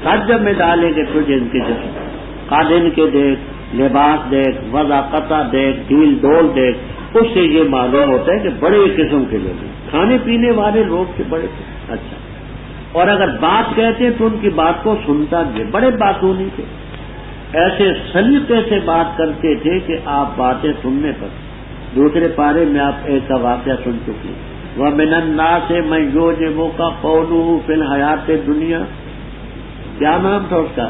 تعجب میں ڈالے کہ تجھے ان کے جسم قادن کے دیکھ, لباس دیکھ, وضاقتہ دیکھ, ڈھیل ڈول دیکھ, اس سے یہ معلوم ہوتا ہے کہ بڑے قسم کے لوگ ہیں, کھانے پینے والے لوگ کے بڑے. اچھا, اور اگر بات کہتے ہیں تو ان کی بات کو سنتا بھی, بڑے باتونی تھے, ایسے سلیقے سے بات کرتے تھے کہ آپ باتیں سننے پر. دوسرے پارے میں آپ ایک کا واقعہ سن چکے. وَمِنَ النَّاسِ مَن يُعْجِبُكَ قَوْلُهُ فِي الْحَيَاةِ الدُّنْيَا, کیا نام تھا اس کا؟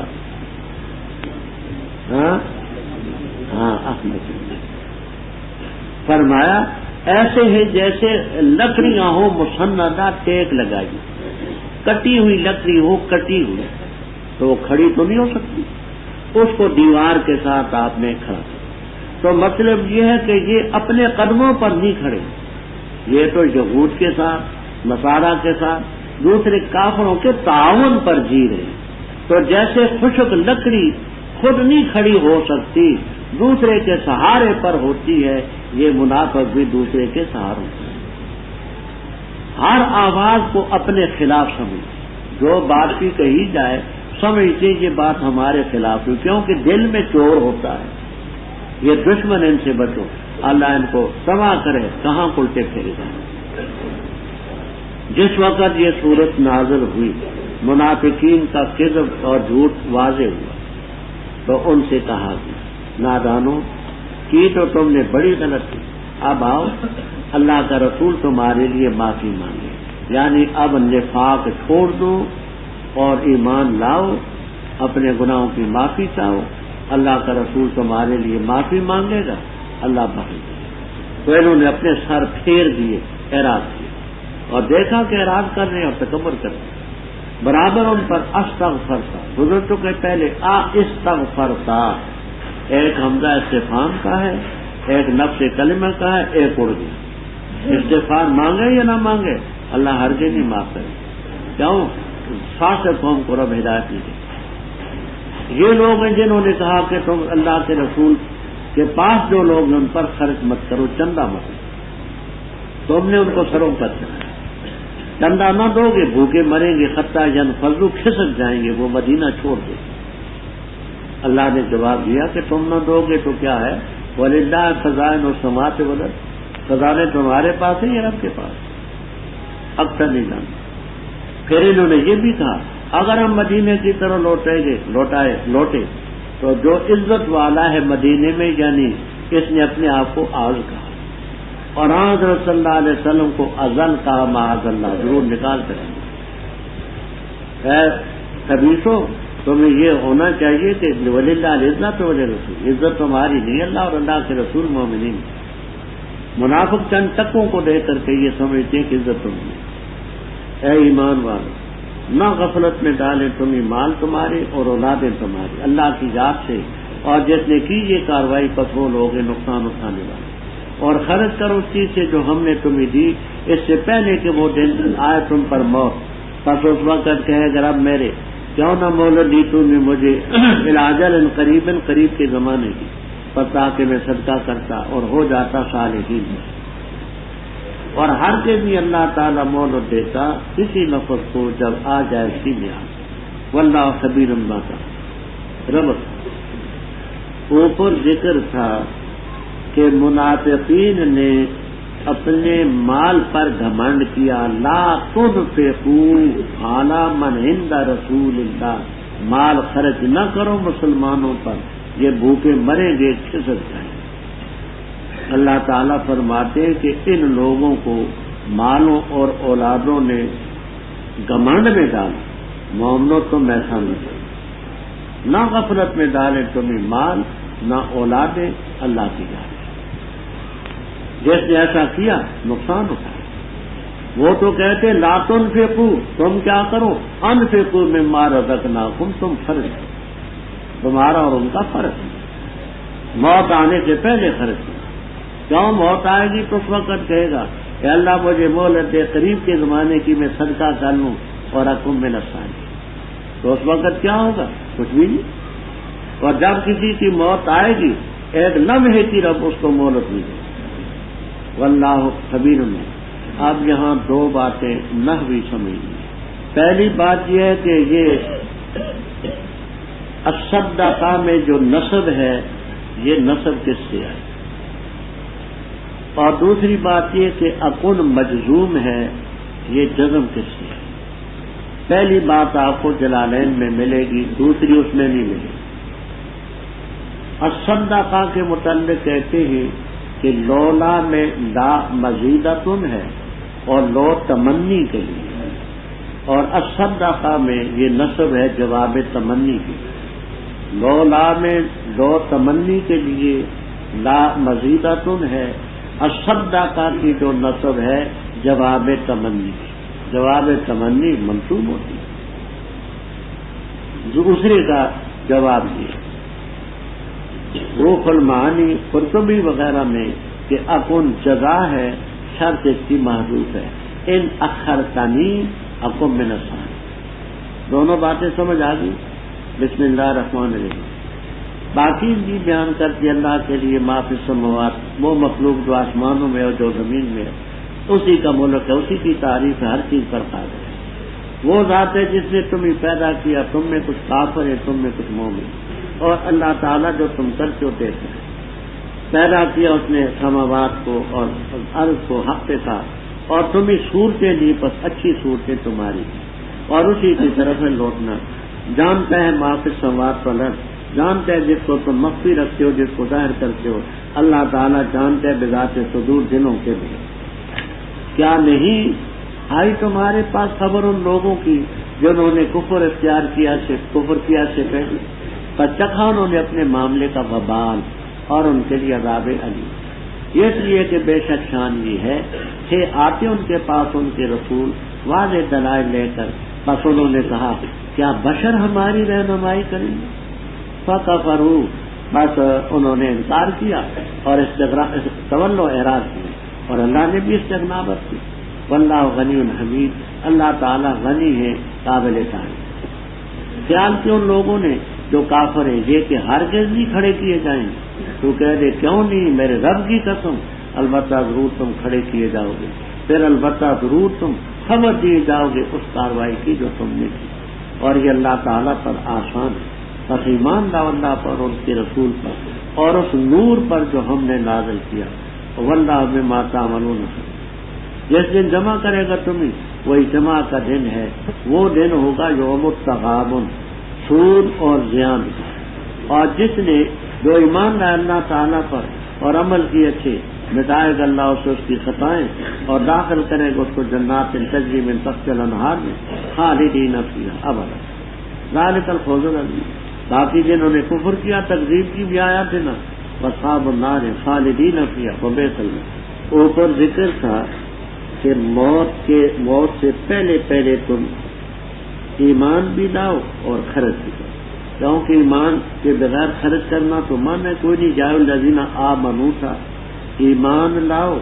احمد. فرمایا ایسے ہیں جیسے لکڑیاں ہوں مسندہ ٹیک لگائی, کٹی ہوئی لکڑی ہو, کٹی ہوئی تو وہ کھڑی تو نہیں ہو سکتی, اس کو دیوار کے ساتھ آپ نے کھڑا. تو مطلب یہ ہے کہ یہ اپنے قدموں پر نہیں کھڑے, یہ تو یہود کے ساتھ, نصارہ کے ساتھ, دوسرے کافروں کے تعاون پر جی رہے. تو جیسے خشک لکڑی خود نہیں کھڑی ہو سکتی, دوسرے کے سہارے پر ہوتی ہے, یہ منافق بھی دوسرے کے سہاروں پر. ہر آواز کو اپنے خلاف سمجھ, جو بات بھی کہی جائے سمجھتے یہ بات ہمارے خلاف ہے, کیونکہ دل میں چور ہوتا ہے. یہ دشمن, ان سے بچو, اللہ ان کو تباہ کرے, کہاں الٹے پھیرے جائیں. جس وقت یہ صورت نازل ہوئی, منافقین کا کذب اور جھوٹ واضح ہوا, تو ان سے کہا گیا نادانو کی تو تم نے بڑی غلط کی, اب آؤ اللہ کا رسول تمہارے لیے معافی مانگے, یعنی اب نفاق چھوڑ دو اور ایمان لاؤ, اپنے گناہوں کی معافی چاہو, اللہ کا رسول تمہارے لیے معافی مانگے گا, اللہ بخش دے. تو انہوں نے اپنے سر پھیر دیے, اعراض کیا, اور دیکھا کہ اعراض کر رہے ہیں اور تکبر کر رہے ہیں. برابر ان پر استغفرتا, بزرگوں کے پہلے استغفرتا, ایک حمزہ استفہام کا ہے, ایک نفس کلمہ کا ہے, ایک اڑ گیا. استغفار مانگے یا نہ مانگے, اللہ ہرگز نہیں معاف کرے. کیوں؟ فاسق قوم کو رب ہدایت نہیں دے. یہ لوگ ہیں جنہوں نے کہا کہ تم اللہ کے رسول کے پاس جو لوگ ہیں ان پر خرچ مت کرو, چندہ مت, تم نے ان کو سروں پر چڑھایا. چندہ نہ دو گے بھوکے مریں گے, خطہ ینفضوا کھسک جائیں گے, وہ مدینہ چھوڑ دے. اللہ نے جواب دیا کہ تم نہ دو گے تو کیا ہے, وَلِلَّهِ خَزَائِنُ السَّمَاوَاتِ وَالْأَرْضِ, خزانے تمہارے پاس ہیں یا رب کے پاس, اکثر نہیں جانتے. پھر انہوں نے یہ بھی کہا اگر ہم مدینے کی طرح لوٹے تو جو عزت والا ہے مدینے میں, یعنی اس نے اپنے آپ کو آز کہا, اور حضرت صلی اللہ علیہ وسلم کو ازل کہا, معاذ اللہ, ضرور نکال کریں گے. اے خبیثو, تمہیں یہ ہونا چاہیے کہ وللہ العزت وللرسول, عزت تمہاری نہیں, اللہ اور اللہ کے رسول مومنین. منافق چند ٹکوں کو دے کر کے یہ سمجھتے ہیں کہ عزت تمہیں. اے ایمان والو, نہ غفلت میں ڈالیں تمہیں مال تمہارے اور اولادیں تمہاری اللہ کی ذات سے, اور جس نے کی یہ کاروائی پس وہ لوگ ہیں نقصان اٹھانے والے. اور خرچ کرو اس چیز سے جو ہم نے تمہیں دی, اس سے پہلے کہ وہ دن آئے تم پر موت. پس اس وقت کہے گا رب میرے, کیوں نہ مہلت دی تم نے مجھے الاجل قریب کے زمانے کی, پر تاکہ میں صدقہ کرتا اور ہو جاتا صالحین میں. اور ہر کے بھی اللہ تعالیٰ مہلت دیتا کسی نفس کو جب آ جائے اس کی میعاد. واللہ خبیر بما تعملون. رب اوپر ذکر تھا کہ منافقین نے اپنے مال پر گھمنڈ کیا, لا تنفقوا علی من عند رسول اللہ, مال خرچ نہ کرو مسلمانوں پر, یہ بھوکے مریں گے, کھسک جائیں. اللہ تعالیٰ فرماتے ہیں کہ ان لوگوں کو مالوں اور اولادوں نے گھمنڈ میں ڈالا. مومنوں تم ایسا نہ کرو, نہ غفلت میں ڈالیں تمہیں مال نہ اولادیں, اللہ کی جان. جس نے ایسا کیا نقصان اٹھایا. وہ تو کہتے لا تنفقوا, تم کیا کرو, انفقوا مما رزقناکم, تم خرچ کرو, تمہارا اور ان کا فرق ہے. موت آنے سے پہلے خرچ کرو. کیوں موت آئے گی تو اس وقت کہے گا کہ اللہ مجھے مہلت دے, قریب کے زمانے کی میں صدقہ کر لوں اور اکم من الصالحین. تو اس وقت کیا ہوگا, کچھ بھی نہیں. اور جب کسی کی موت آئے گی ایک لمحے کی رب اس کو مہلت نہیں دے. واللہ خبیر میں. اب یہاں دو باتیں نحوی سمجھیں. پہلی بات یہ ہے کہ یہ الصدقہ میں جو نسب ہے یہ نسب کس سے ہے؟ اور دوسری بات یہ کہ اکن مجزوم ہے، یہ جزم کس سے ہے؟ پہلی بات آپ کو جلالین میں ملے گی، دوسری اس میں نہیں ملے گی۔ الصدقہ کے متعلق کہتے ہیں کہ لولا میں لا مزیدتن ہے اور لو تمنی کے لیے، اور الصدقہ میں یہ نسب ہے جواب تمنی کی۔ لولا میں لو تمنی کے لیے لا مزیدتن ہے، الصدقہ کی جو نسب ہے جواب تمنی کی۔ جواب تمنی منصوب ہوتی ہے۔ دوسرے کا جواب یہ روح المعانی قرطبی وغیرہ میں کہ اکن جزا ہے، شرط اس کی محذوف ہے، ان اخرتنی اکن من الصالحین۔ دونوں باتیں سمجھ آ گئی؟ بسم اللہ الرحمن الرحیم۔ باقی بھی بیان کرتی اللہ کے لیے ما فی السماوات، وہ مخلوق جو آسمانوں میں اور جو زمین میں ہے، اسی کا ملک ہے، اسی کی تعریف ہے، ہر چیز پر قادر ہے۔ وہ ذات ہے جس نے تمہیں پیدا کیا، تم میں کچھ کافر ہے، تم میں کچھ مومن، اور اللہ تعالیٰ جو تم کرتے ہو دیکھتے ہیں۔ پیدا کیا اس نے سماوات کو اور ارض کو حق کے ساتھ، اور تمہیں صورتیں دی، بس اچھی صورتیں تمہاری، اور اسی کی طرف ہے لوٹنا۔ جانتا ہے ما فی السماوات والارض، جانتا ہے جس کو تم مخفی رکھتے ہو، جس کو ظاہر کرتے ہو، اللہ تعالیٰ جانتا ہے بذات صدور دلوں کے بھی۔ کیا نہیں آئی تمہارے پاس خبر ان لوگوں کی جنہوں نے کفر اختیار کیا سے پہلے، پر چکھا انہوں نے اپنے معاملے کا وبال، اور ان کے لیے عذاب علی۔ اس لیے کہ بے شک شان یہ ہے کہ آتے ان کے پاس ان کے رسول واضح دلائل لے کر، بس انہوں نے کہا کیا بشر ہماری رہنمائی کریں گے؟ فکفروا، بس انہوں نے انکار کیا اور تولوا اعراض کیا، اور اللہ نے بھی استغنا برتی۔ واللہ غنی حمید، اللہ تعالیٰ غنی ہے، قابل تعریف۔ خیال کیا ان لوگوں نے جو کافر ہیں یہ کہ ہرگز نہیں کھڑے کیے جائیں گے، تو کہہ دے کیوں نہیں، میرے رب کی قسم البتہ ضرور تم کھڑے کیے جاؤ گے، پھر البتہ ضرور تم خبر دیے جاؤ گے اس کاروائی کی جو تم نے کی، اور یہ اللہ تعالیٰ پر آسان ہے۔ بس ایمان لاؤ اللہ پر، ان کے رسول پر، اور اس نور پر جو ہم نے نازل کیا۔ واللہ بما تعملون خبیر۔ جس دن جمع کرے گا تمہیں، وہی جمع کا دن ہے، وہ دن ہوگا یوم التغابن، سود اور زیان کا۔ اور جس نے جو ایمان لائے اللہ تعالیٰ پر اور عمل کیے اچھے، مٹائے گا اللہ اسے اس کی خطائیں، اور داخل کرے گا اس کو جنات تجری من تحتها الانہار میں، خالدین فیہا ابدا، ذالک الفوز العظیم۔ باقی جنہوں نے کفر کیا، تکذیب کی بھی آیات ہے نا، واصحاب النار خالدین فیہا وبئس المصیر۔ اوپر ذکر تھا کہ موت سے پہلے تم ایمان بھی لاؤ اور خرچ بھی کرو، کیونکہ ایمان کے بغیر خرچ کرنا تو مانا کوئی نہیں۔ جاء الذین آمنوا تھا، ایمان لاؤ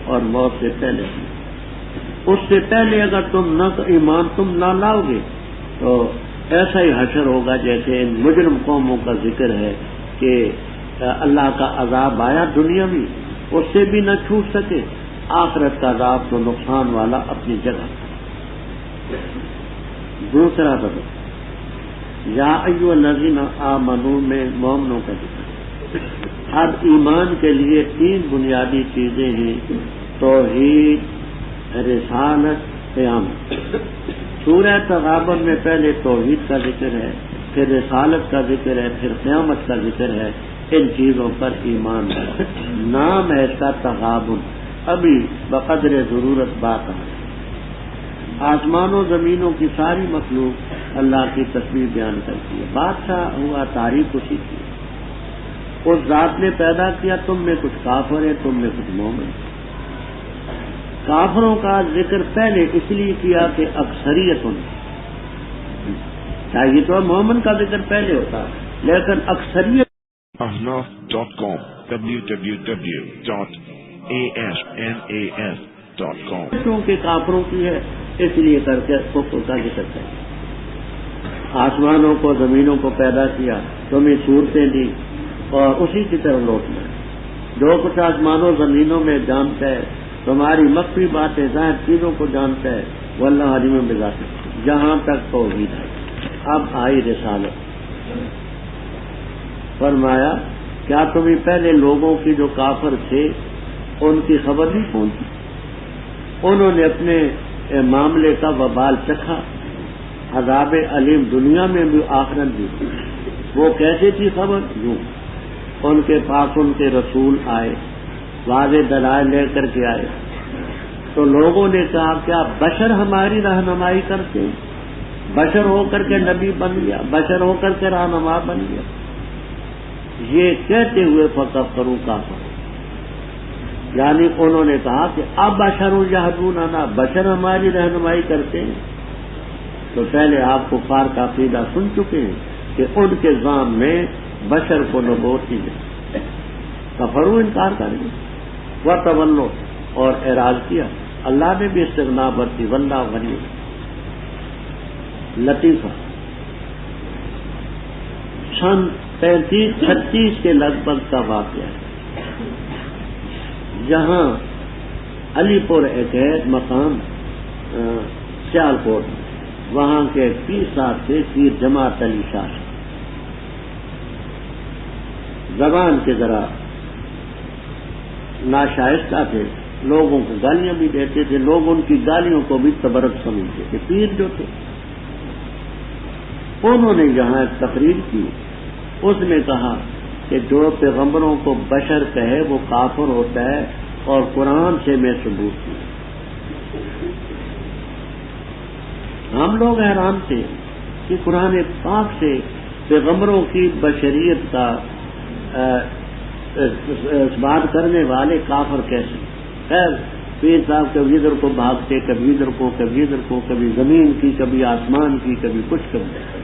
اور موت سے پہلے، اس سے پہلے اگر تم ایمان نہ لاؤ گے تو ایسا ہی حشر ہوگا جیسے ان مجرم قوموں کا ذکر ہے کہ اللہ کا عذاب آیا دنیا میں، اس سے بھی نہ چھوٹ سکے، آخرت کا عذاب تو نقصان والا اپنی جگہ۔ دوسرا بدل یا ایھا الذین آمنوا میں مومنوں کا ذکر۔ اب ایمان کے لیے تین بنیادی چیزیں ہیں، توحید، رسالت، قیامت۔ سورہ تغابن میں پہلے توحید کا ذکر ہے، پھر رسالت کا ذکر ہے، پھر قیامت کا ذکر ہے۔ ان چیزوں پر ایمان ہے، نام ہے اس کا تغابن۔ ابھی بقدر ضرورت بات ہے، آسمان و زمینوں کی ساری مخلوق اللہ کی تسبیح بیان کرتی ہے۔ بادشاہ ہوا تعریف اسی کی، اس ذات نے پیدا کیا، تم میں کچھ کافر ہیں، تم میں کچھ مومن۔ کافروں کا ذکر پہلے اس لیے کیا کہ اکثریت چاہیے تو مومن کا ذکر پہلے ہوتا، لیکن اکثریت ahnaf.com www.asnas.com کیونکہ کافروں کی ہے اس لیے کر کے کفر کا ذکر کریں۔ آسمانوں کو زمینوں کو پیدا کیا، تمہیں صورتیں دی، اور اسی کی طرف لوٹنا ہے۔ جو کچھ آسمانوں زمینوں میں جانتا ہے، تمہاری مخفی باتیں ظاہر چیزوں کو جانتا ہے، واللہ علیم بذات۔ جہاں تک توحید ہے۔ اب آئی رسالت۔ فرمایا کیا تمہیں پہلے لوگوں کی جو کافر تھے ان کی خبر نہیں پہنچی؟ انہوں نے اپنے معاملے کا وبال چکھا، عذاب علیم دنیا میں بھی آخرت بھی۔ وہ کیسے تھی خبر؟ یوں، ان کے پاس ان کے رسول آئے، واضح دلائل لے کر کے آئے، تو لوگوں نے کہا کیا بشر ہماری رہنمائی کرتے ہیں؟ بشر ہو کر کے نبی بن گیا، بشر ہو کر کے رہنما بن گیا۔ یہ کہتے ہوئے فکفروا کافر، یعنی انہوں نے کہا کہ اب بشر یہدوننا، بشر ہماری رہنمائی کرتے ہیں۔ تو پہلے آپ کفار کا عقیدہ سن چکے ہیں کہ ان کے ذہن میں بشر کو نبوت ہی ہے، کفروا انکار کریں گے، وتولوا اور اعراض کیا۔ اللہ نے بھی استغنا برتی، واللہ غنی۔ لطیفہ، سن 35-36 کے لگ بھگ کا واقعہ ہے، جہاں علی پور ایک ہے مقام سیالکوٹ، وہاں کے ایک پیر صاحب تھے، پیر جماعت علی شاہ، زبان کے ذرا ناشائستہ تھے، لوگوں کو گالیاں بھی دیتے تھے، لوگ ان کی گالیوں کو بھی تبرک سمجھتے تھے۔ پیر جو تھے انہوں نے یہاں ایک تقریر کی، اس میں کہا کہ جو پیغمبروں کو بشر کہے وہ کافر ہوتا ہے، اور قرآن سے میں ثبوت کی۔ ہم لوگ حیران تھے کہ قرآن پاک سے پیغمبروں کی بشریت کا اس بات کرنے والے کافر کیسے؟ خیر، پیر صاحب کبھی ادھر کو بھاگتے، کبھی ادھر کو، کبھی ادھر کو، کبھی زمین کی، کبھی آسمان کی، کبھی کچھ کبھی۔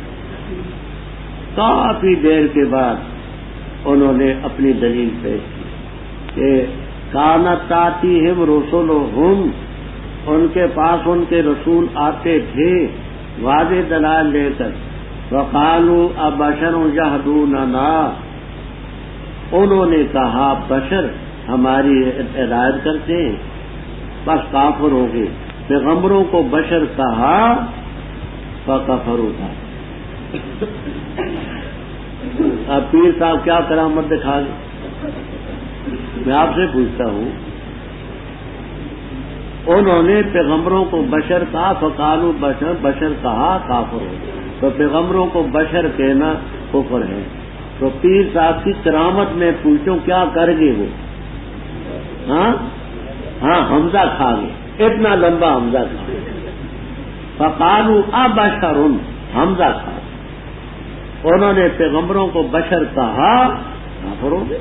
کافی دیر کے بعد انہوں نے اپنی دلیل پیش کی کہ کانت تاتیہم رسلہم، ان کے پاس ان کے رسول آتے تھے واضح دلائل لے کر، وقالوا ابشر یہدوننا، انہوں نے کہا بشر ہماری ہدایت کرتے ہیں، بس کافر ہو گئے۔ پیغمبروں کو بشر کہا فکفروا تھا۔ اب پیر صاحب کیا کرامت دکھا گئے؟ میں آپ سے پوچھتا ہوں، انہوں نے پیغمبروں کو بشر کہا، فقالوا بشر، بشر کہا کافر ہو گئے، تو پیغمبروں کو بشر کہنا کفر ہے۔ تو پیر صاحب کی کرامت میں پوچھوں کیا کر گے وہ؟ ہاں حمزہ کھا گئے، اتنا لمبا حمزہ کھا گئے، فقالوا ابشر، حمزہ کھا گئے۔ انہوں نے پیغمبروں کو بشر کہا، کافر ہو گئے،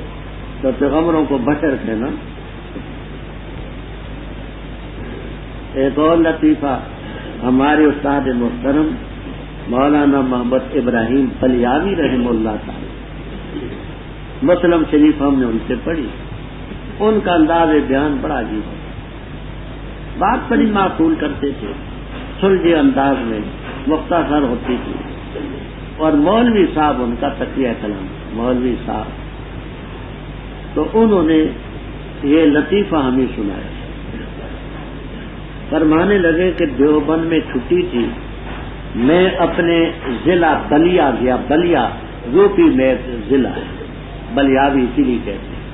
تو پیغمبروں کو بشر کہنا۔ ایک اور لطیفہ، ہمارے استاد محترم مولانا محمد ابراہیم فلیاوی رحمہ اللہ تعالی، مسلم شریف ہم نے ان سے پڑھی، ان کا انداز بیان بڑا عجیب ہے، بات بڑی معقول کرتے تھے، سلجھے انداز میں مختصر ہوتی تھی، اور مولوی صاحب ان کا تقیہ کلام، مولوی صاحب، تو انہوں نے یہ لطیفہ ہمیں سنایا، فرمانے لگے کہ دیوبند میں چھٹی تھی، میں اپنے ضلع بلیا گیا، بلیا یوپی میں ایک ضلع ہے، بلیاوی اسی لیے کہتے ہیں،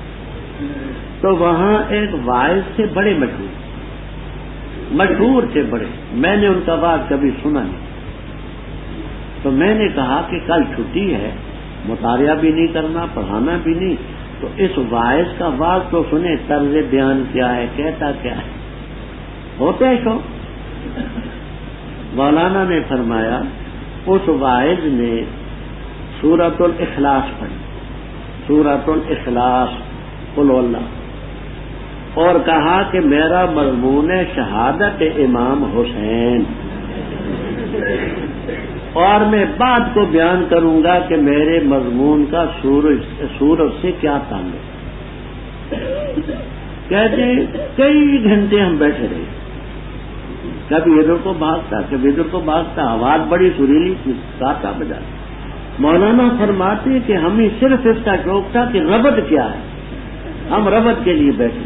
تو وہاں ایک واعظ تھے بڑے مشہور تھے بڑے، میں نے ان کا واعظ کبھی سنا نہیں، تو میں نے کہا کہ کل چھٹی ہے، مطالعہ بھی نہیں کرنا، پڑھانا بھی نہیں، تو اس واعظ کا واعظ تو سنے، طرز بیان کیا ہے، کہتا کیا ہے، ہوتے ہیں تو مولانا نے فرمایا اس واعظ نے سورۃ الاخلاص پڑھی، سورۃ الاخلاص، قل اللہ، اور کہا کہ میرا مضمون ہے شہادت امام حسین، اور میں بات کو بیان کروں گا کہ میرے مضمون کا سورج سے کیا تعلق۔ کہتے کئی گھنٹے ہم بیٹھے رہے، کبھی ادھر کو بھاگتا، کبھی ادھر کو بھاگتا، آواز بڑی سریلی تھی، گاتا بجا۔ مولانا فرماتے کہ ہمیں صرف اس کا شوق تھا کہ ربط کیا ہے، ہم ربط کے لیے بیٹھے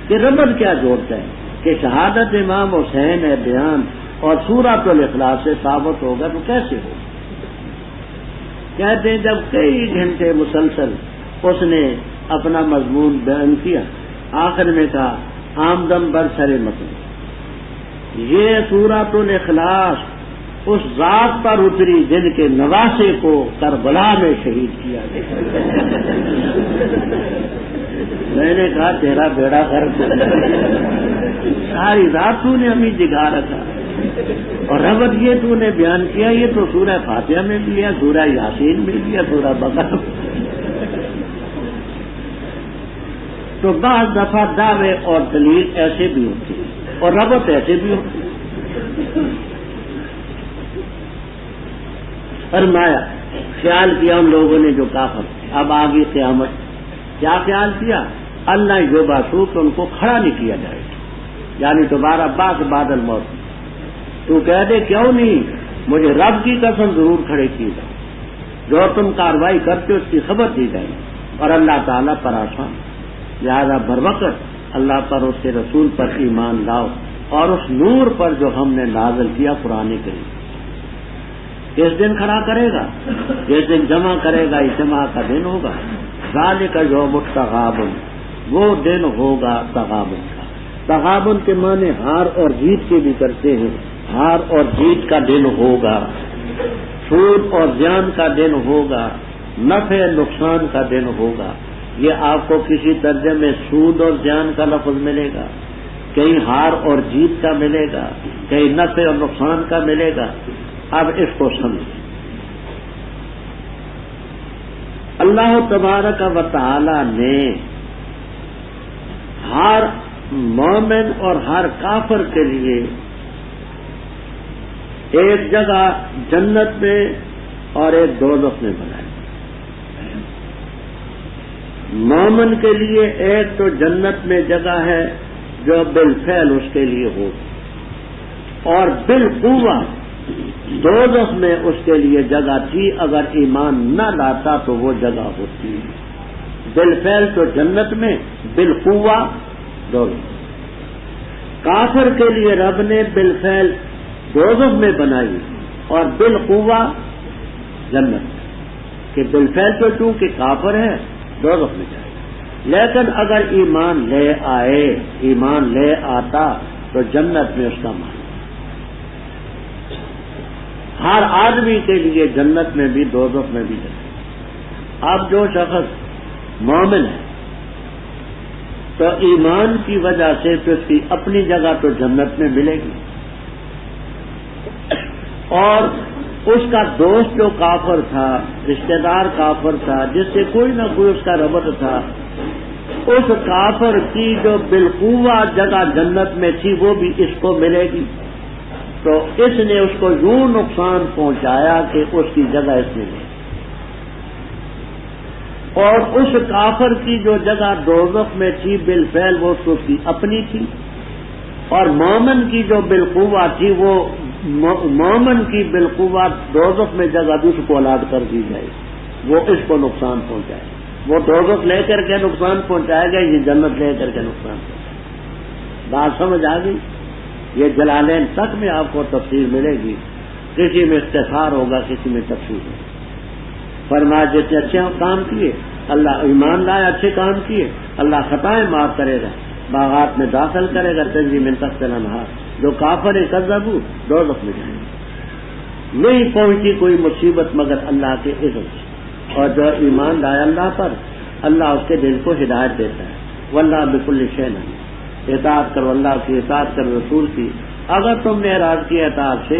کہ ربط کیا جوڑتا ہے، کہ شہادت امام حسین ہے بیان، اور سورۃ الاخلاص سے ثابت ہوگا تو کیسے ہوگا؟ کہتے ہیں جب کئی گھنٹے مسلسل اس نے اپنا مضمون بیان کیا، آخر میں کہا آمدم بر سر مطلب، یہ سورۃ الاخلاص اس ذات پر اتری جن کے نواسے کو کربلا میں شہید کیا گیا۔ میں نے کہا تیرا بیڑا غرق، ساری رات تو نے ہمیں جگا رکھا، اور ربط یہ تو نے بیان کیا، یہ تو سورہ فاتحہ میں بھی ہے، سورہ یاسین میں بھی ہے، سورہ بقرہ میں۔ تو بعض دفعہ دعوے اور دلیل ایسے بھی ہوتے ہیں اور ربط ایسے بھی ہوتے ہیں۔ فرمایا خیال کیا ان لوگوں نے جو کافر، اب آگے قیامت، کیا خیال کیا؟ اللہ یبعثو کہ ان کو کھڑا نہیں کیا جائے، یعنی دوبارہ بعد الموت۔ تو کہہ دے کیوں نہیں، مجھے رب کی قسم ضرور کھڑے کیے جائے، جو تم کاروائی کرتے اس کی خبر دی جائے، اور اللہ تعالیٰ پر آسان، لہذا بر وقت اللہ پر، اس کے رسول پر ایمان لاؤ، اور اس نور پر جو ہم نے نازل کیا قرآن کریم۔ کس دن کھڑا کرے گا؟ جس دن جمع کرے گا، اجتماع کا دن ہوگا، ذالک یوم التغابن، وہ دن ہوگا تغابن کا۔ تغابن کے معنی ہار اور جیت کے بھی کرتے ہیں، ہار اور جیت کا دن ہوگا، سود اور زیان کا دن ہوگا، نفع نقصان کا دن ہوگا۔ یہ آپ کو کسی ترجمے میں سود اور زیان کا لفظ ملے گا، کہیں ہار اور جیت کا ملے گا، کہیں نفع اور نقصان کا ملے گا۔ اب اس کو سمجھ، اللہ تبارک و تعالی نے ہر مومن اور ہر کافر کے لیے ایک جگہ جنت میں اور ایک دوزخ میں بنائی۔ مومن کے لیے ایک تو جنت میں جگہ ہے جو بالفعل اس کے لیے ہو، اور بالقوہ دوزخ میں اس کے لیے جگہ تھی، اگر ایمان نہ لاتا تو وہ جگہ ہوتی ہے۔ بالفعل تو جنت میں، بالقوہ دوزخ۔ کافر کے لیے رب نے بالفعل دوزخ میں بنائی اور بالقوہ جنت، کہ بالفعل تو چونکہ کافر ہے دوزخ میں جائے، لیکن اگر ایمان لے آئے، ایمان لے آتا تو جنت میں اس کا مان۔ ہر آدمی کے لیے جنت میں بھی دوزخ میں بھی جنت۔ اب جو شخص مومن ہے تو ایمان کی وجہ سے تو اس کی اپنی جگہ تو جنت میں ملے گی، اور اس کا دوست جو کافر تھا، رشتہ دار کافر تھا، جس سے کوئی نہ کوئی اس کا ربط تھا، اس کافر کی جو بالقوہ جگہ جنت میں تھی وہ بھی اس کو ملے گی۔ تو اس نے اس کو یوں نقصان پہنچایا کہ اس کی جگہ اس نے لی، اور اس کافر کی جو جگہ دوزخ میں تھی بالفعل وہ تو اس کی اپنی تھی، اور مومن کی جو بالقوہ تھی وہ مومن کی بالقوہ دوزخ میں جگہ دوسرے کو الاٹ کر دی جائے، وہ اس کو نقصان پہنچائے۔ وہ دوزخ لے کر کے نقصان پہنچائے گا، یہ جنت لے کر کے نقصان پہنچائے۔ بات سمجھ آ گئی؟ یہ جلالین تک میں آپ کو تفسیر ملے گی، کسی میں اختصار ہوگا، کسی میں تفسیر ہوگا۔ فرمایا جیسے اچھے کام کیے اللہ ایمان لائے، اچھے کام کیے اللہ خطائیں معاف کرے گا، باغات میں داخل کرے گا، تجری من تحتها الانہار۔ جو کافر کذبوا دوزخ میں جائیں گے، نہیں پہنچی کوئی مصیبت مگر اللہ کے اذن سے، اور جو ایمان لائے اللہ پر، اللہ اس کے دل کو ہدایت دیتا ہے۔ واللہ بکل شیء علیم، اطاعت کرو اللہ کی، اطاعت کرو رسول کی۔ اگر تم نے اعراض کیا اطاعت سے،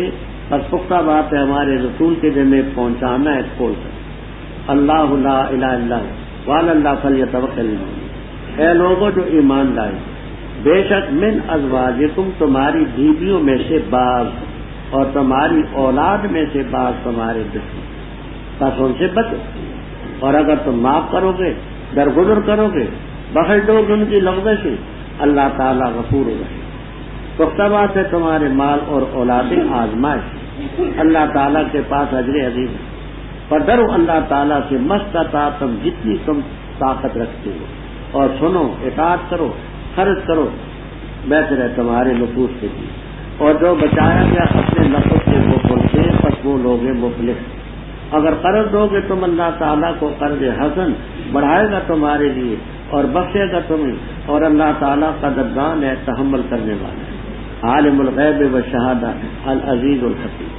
بس پختہ بات ہے ہمارے رسول کے دل میں پہنچانا ہے کھول کر۔ اللہ لا الہ الا اللہ وعلی اللہ فلیتوکل المؤمنون۔ اے لوگوں جو ایمان لائے، بے شک من ازواجکم تمہاری بیویوں میں سے بعض، اور تمہاری اولاد میں سے بعض تمہارے دشمن، بس ان سے بچو، اور اگر تم معاف کرو گے، درگزر کرو گے، بخش دو گے ان کی لغزش سے، اللہ تعالیٰ غفور رحیم۔ پختہ بات ہے تمہارے مال اور اولادیں آزمائش، اللہ تعالیٰ کے پاس اجر عظیم ہے، پر ڈرو اللہ تعالیٰ سے مستطاعتم جتنی تم طاقت رکھتے ہو، اور سنو، اطاعت کرو، خرچ کرو، بہتر ہے تمہارے نفوس کے لیے، اور جو بچایا گیا اپنے نفس سے وہ بولتے، بس وہ لوگ ہیں مفلح۔ اگر قرض دو گے تم اللہ تعالیٰ کو قرض حسن بڑھائے گا تمہارے لیے اور بخشے گا تمہیں، اور اللہ تعالیٰ قدردان ہے، تحمل کرنے والا ہے، عالم الغیب والشہادہ العزیز الحکیم۔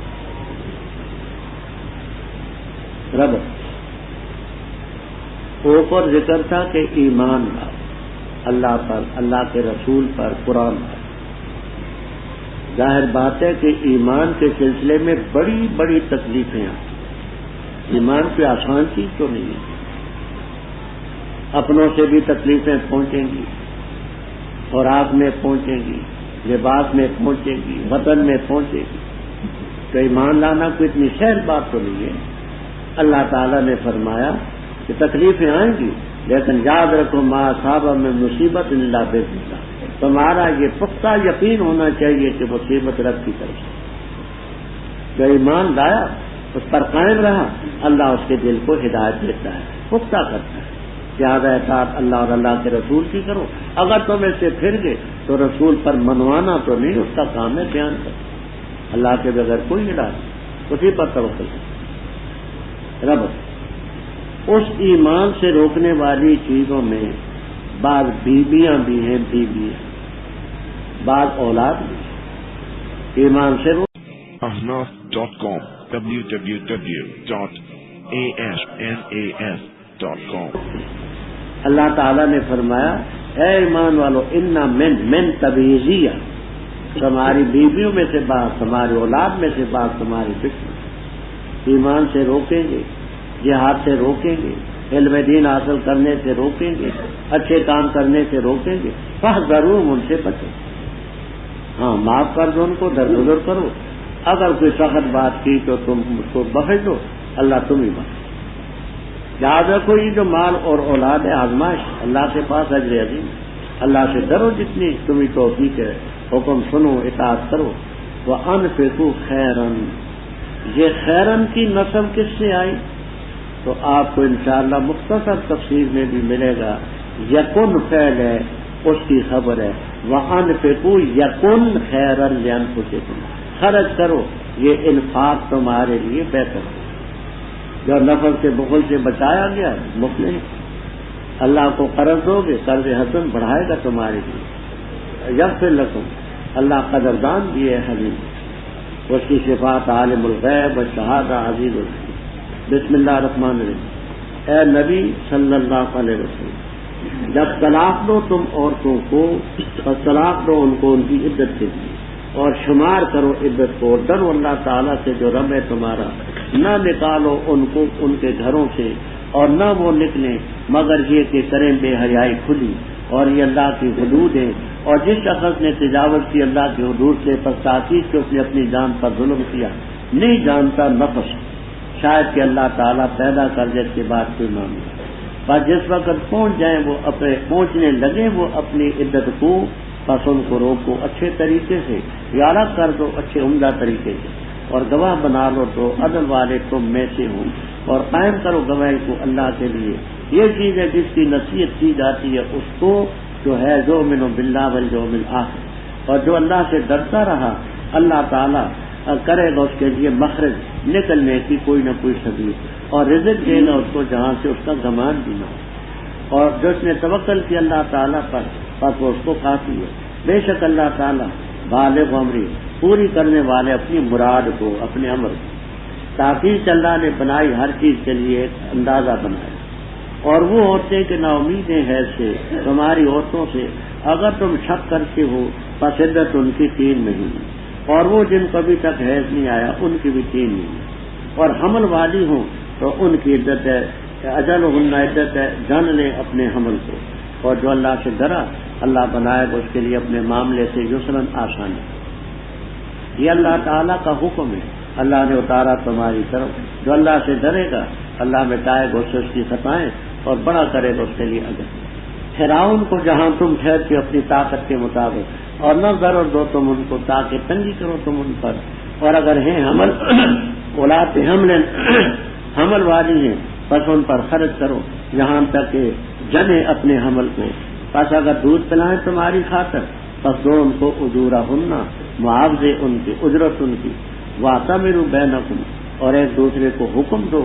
رب اوپر ذکر تھا کہ ایمان لاؤ اللہ پر، اللہ کے رسول پر، قرآن پر۔ ظاہر بات ہے کہ ایمان کے سلسلے میں بڑی بڑی تکلیفیں آتی، ایمان کوئی آسان چیز تو نہیں ہے، اپنوں سے بھی تکلیفیں پہنچیں گی، خوراک میں پہنچیں گی، لباس میں پہنچے گی، وطن میں پہنچے گی، تو ایمان لانا کوئی اتنی سہل بات تو نہیں ہے۔ اللہ تعالیٰ نے فرمایا کہ تکلیفیں آئیں گی، لیکن یاد رکھو ما اصاب من مصیبت الا باذن اللہ، تمہارا یہ پختہ یقین ہونا چاہیے کہ مصیبت رب کی طرف سے۔ جو ایمان لایا اس پر قائم رہا، اللہ اس کے دل کو ہدایت دیتا ہے، پختہ کرتا ہے۔ زیادہ اطاعت اللہ اور اللہ کے رسول کی کرو، اگر تم اس سے پھر گئے تو رسول پر منوانا تو نہیں، اس کا کام ہے بیان کرنا، اللہ کے بغیر کوئی علاج نہیں، اسی پر توکل کرو۔ رب اس ایمان سے روکنے والی چیزوں میں بعض بیویاں بھی ہیں، بعض اولاد بھی ہیں، ایمان سے ahnaf.com www.ahnas.com اللہ تعالیٰ نے فرمایا اے ایمان والو انا من تبعیضیہ، تمہاری بیویوں میں سے بعض، تمہاری اولاد میں سے بعض تمہاری فکر، ایمان سے روکیں گے، جہاد سے روکیں گے، علم دین حاصل کرنے سے روکیں گے، اچھے کام کرنے سے روکیں گے، فاحذروہم، ان سے بچو، ہاں معاف کر دو، ان کو درگزر کرو، اگر کوئی سخت بات کی تو تم اس کو بخش دو، اللہ تم ہی بخش۔ یاد رکھو یہ جو مال اور اولاد ہے آزمائش، اللہ کے پاس اجر عظیم، اللہ سے ڈرو جتنی تمہیں توفیق ہے، حکم سنو، اطاعت کرو۔ وَأَنفِقُوا خَيْرًا، یہ خیرن کی نسب کس سے آئی تو آپ کو انشاءاللہ مختصر تفسیر میں بھی ملے گا، یکن فعل ہے، اس کی خبر ہے، وَأَنفِقُوا یکن خیرًا لِأَنفُسِکُم، خرچ کرو، یہ انفاق تمہارے لیے بہتر ہے۔ جو نفر سے بخل سے بچایا گیا مفت نہیں، اللہ کو قرض دو گے، قرض حسن بڑھائے گا تمہارے لیے، یغفر لکم، اللہ قدردان بھی ہے، حلیم، اس کی صفات عالم الغیب والشہادہ عزیز الحکیم۔ بسم اللہ الرحمن الرحیم۔ اے نبی صلی اللہ علیہ وسلم، جب طلاق دو تم عورتوں کو، اور طلاق دو ان کو ان کی عدت سے دی، اور شمار کرو عدت کو، ڈرو اللہ تعالیٰ سے جو رب ہے تمہارا، نہ نکالو ان کو ان کے گھروں سے، اور نہ وہ نکلیں مگر یہ کہ کریں بے حیائی کھلی، اور یہ اللہ کی حدود ہے، اور جس شخص نے تجاوز کی اللہ کی حدود سے پس تاکید سے اس نے اپنی جان پر ظلم کیا، نہیں جانتا نفس، شاید کہ اللہ تعالیٰ پیدا کر دے اس کے بعد کوئی معاملہ، بس جس وقت پہنچ جائیں وہ اپنے پہنچنے لگے وہ اپنی عدت کو، بس ان کو روکو اچھے طریقے سے، یارہ کر دو اچھے عمدہ طریقے سے، اور گواہ بنا لو تو عدل والے تم میں سے ہوں، اور قائم کرو گواہی کو اللہ کے لیے۔ یہ چیز ہے جس کی نصیحت کی جاتی ہے اس کو، جو ہے یؤمن باللہ والیوم الآخر، اور جو اللہ سے ڈرتا رہا اللہ تعالیٰ کرے گا اس کے لیے مخرج نکلنے کی کوئی نہ کوئی سبیل، اور رزق دے گا اس کو جہاں سے اس کا گمان بھی نہ ہو، اور جو اس نے توکل کیا اللہ تعالیٰ پر بس وہ اس کو کافی ہے۔ بے شک اللہ تعالیٰ بالغ امری، پوری کرنے والے اپنی مراد کو، اپنے امر کو، تاکہ اللہ نے بنائی ہر چیز کے لیے ایک اندازہ بنایا، اور وہ عورتیں کہ نا امیدیں حیض سے، تمہاری عورتوں سے اگر تم شک کرتے ہو پس عدت ان کی 3 مہینے، اور وہ جن کو ابھی تک حیض نہیں آیا ان کی بھی 3 مہینے، اور حمل والی ہوں تو ان کی عدت ہے، اجلہن عدت ہے، جان لیں اپنے حمل کو، اور جو اللہ سے ڈرا اللہ بنائے گا اس کے لیے اپنے معاملے سے یسرن آسانی۔ یہ اللہ تعالیٰ کا حکم ہے، اللہ نے اتارا تمہاری طرف، جو اللہ سے ڈرے گا اللہ مٹائے گا اس سے اس کی خطائیں، اور بڑا کرے گا اس کے لیے اجر۔ ٹھہراؤ ان کو جہاں تم ٹھہرتے اپنی طاقت کے مطابق، اور نہ ضرور دو تم ان کو تاکہ تنگی کرو تم ان پر، اور اگر ہیں حمل اولاد حمل والی ہیں بس ان پر خرچ کرو یہاں تک کہ جنے اپنے حمل کو، بس اگر دودھ پلائیں تمہاری خاطر بس دو ان کو اجورہن، معاوضے ان کی، اجرت ان کی، واعتمروا بینکم، اور ایک دوسرے کو حکم دو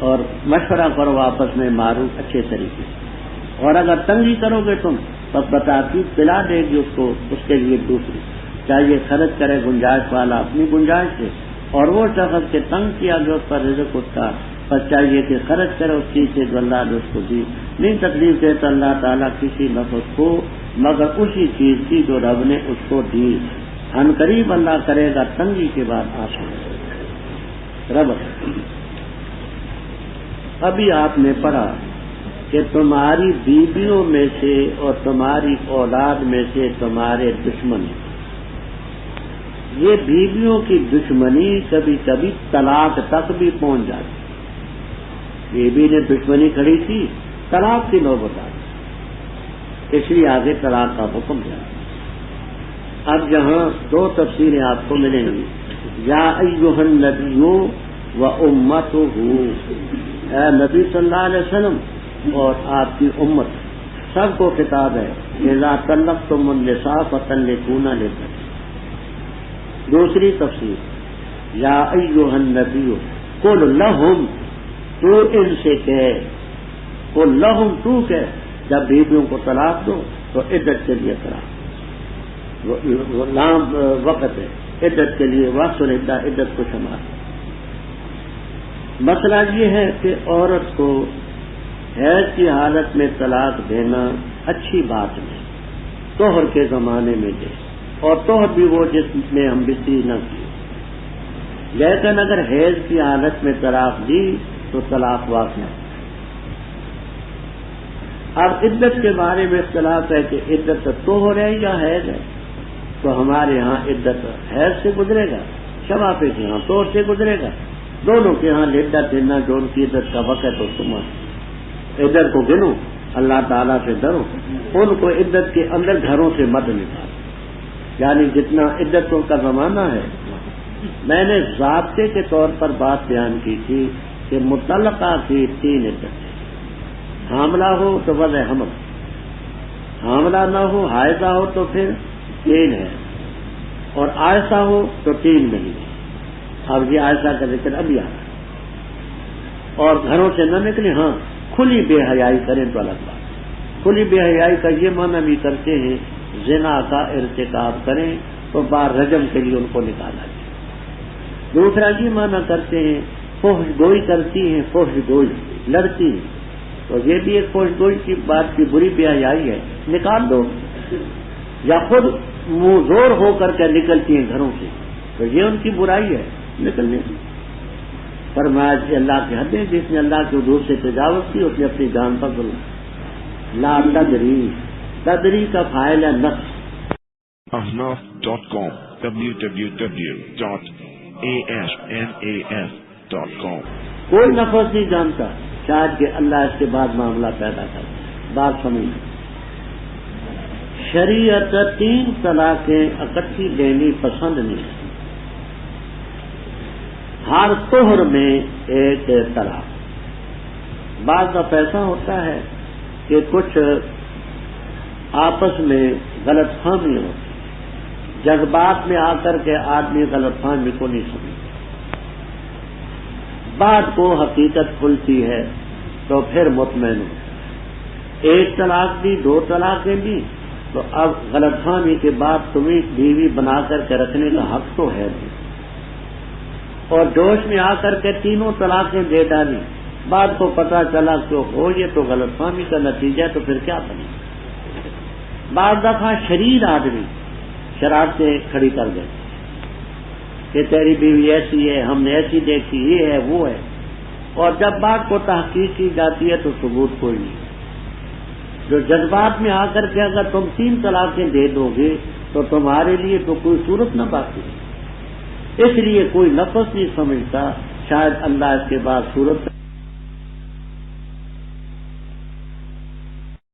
اور مشورہ کرو آپس میں معروف اچھے طریقے سے. اور اگر تنگی کرو گے تم بس بتاتی پلا دے گی اس کو، اس کے لیے دوسری چاہیے خرچ کرے گنجائش والا اپنی گنجائش سے، اور وہ شخص کے تنگ کیا گیا اس پر رزق اس کا بس چاہیے کہ خرچ کرے اس چیز سے جو اللہ نے اس کو دی. نہیں تکلیف دے تو اللہ تعالیٰ کسی نفس کو مگر اسی چیز کی جو رب نے اس کو دی. ان قریب اللہ کرے گا تنگی کے بعد آسان. رب ابھی آپ نے پڑھا کہ تمہاری بیویوں میں سے اور تمہاری اولاد میں سے تمہارے دشمن. یہ بیویوں کی دشمنی کبھی کبھی طلاق تک بھی پہنچ جاتی. بیوی نے دشمنی کھڑی تھی، طلاق کی نوبت آ گئی، اس لیے آگے طلاق کا حکم دیا. اب جہاں دو تفسیریں آپ کو ملیں گی. یا ایھا النبی و امتہ، اے نبی صلی اللہ علیہ وسلم اور آپ کی امت سب کو خطاب ہے. اذا طلقتم النساء فطلقوهن لعدتهن. دوسری تفسیر یا ایھا النبی قل لہم، تو ان سے کہے، قل لہم تو کہے جب بیویوں کو طلاق دو تو عدت کے لیے طلاق لام وقت ہے، عدت کے لیے وقت عدت کو شمار. مسئلہ یہ ہے کہ عورت کو حیض کی حالت میں طلاق دینا اچھی بات نہیں، طہر کے زمانے میں دے، اور طہر بھی وہ جس میں ہم بستری نہ کی. لیکن اگر حیض کی حالت میں طلاق دی تو طلاق واقع ہے. اب عدت کے بارے میں اختلاف ہے کہ عدت طہر ہے یا حیض ہے. تو ہمارے ہاں عدت حیض سے گزرے گا، شفافے کے ہاں طہر سے گزرے گا. دونوں کے ہاں عدت دینا جو ان کی عدت کا وقت ہے تو تم عدت کو گنو، اللہ تعالیٰ سے ڈرو، ان کو عدت کے اندر گھروں سے مت نکالو. یعنی جتنا عدتوں کا زمانہ ہے. میں نے ضابطے کے طور پر بات بیان کی تھی کہ مطلقہ کی 3 عدت ہے. حاملہ ہو تو وضع حمل، حاملہ نہ ہو حائضہ ہو تو پھر 3 ہے، اور عائشہ ہو تو 3 نہیں. اب یہ عائشہ کا ذکر ابھی آ رہا ہے. اور گھروں سے نہ نکلے، ہاں کھلی بے حیائی کریں تو الگ بات. کھلی بے حیائی کا یہ معنی بھی کرتے ہیں زنا کا ارتکاب کریں تو بار رجم کے لیے ان کو نکالا جائے. دوسرا یہ معنی کرتے ہیں فحش گوئی کرتی ہیں، فحش گوئی لڑتی ہیں، تو یہ بھی ایک فحش گوئی کی بات کی بری بے حیائی ہے، نکال دو. یا خود منہ زور ہو کر کے نکلتی ہیں گھروں سے تو یہ ان کی برائی ہے نکلنے کی. فرمایا کہ اللہ کی حدیں، جس نے اللہ کے حدود سے تجاوز کی اس نے اپنی جان پر ظلم. لا تدری، تدری کا فاعل ہے نفس. ahnaf.com www.ahnaf.com. کوئی نفس نہیں جانتا شاید کہ اللہ اس کے بعد معاملہ پیدا کر. بات سمجھ. شریعت 3 طلاقیں اکٹھی دینی پسند نہیں. ہر طہر میں ایک طلاق. بعض دفعہ ایسا ہوتا ہے کہ کچھ آپس میں غلط فہمی ہوتی، جذبات میں آ کر کے آدمی غلط فہمی کو نہیں سمجھتا. بات کو حقیقت کھلتی ہے تو پھر مطمئن ہو. 1 طلاق دی، 2 طلاقیں دی تو اب غلط فہمی کے بعد تمہیں بیوی بنا کر کے رکھنے کا حق تو ہے نہیں. اور جوش میں آ کر کے 3 طلاقیں دے ڈالی، بعد کو پتہ چلا کہ ہو یہ تو غلط فہمی کا نتیجہ ہے، تو پھر کیا بنے. بعض دفعہ شریر آدمی شرارتیں کھڑی کر دیتے کہ تیری بیوی ایسی ہے، ہم نے ایسی دیکھی، یہ ہے وہ ہے. اور جب بات کو تحقیق کی جاتی ہے تو ثبوت کوئی نہیں. جو جذبات میں آ کر کے اگر تم 3 طلاقیں دے دو گے تو تمہارے لیے تو کوئی صورت نہ باقی. اس لیے کوئی نفس نہیں سمجھتا شاید اللہ اس کے بعد صورت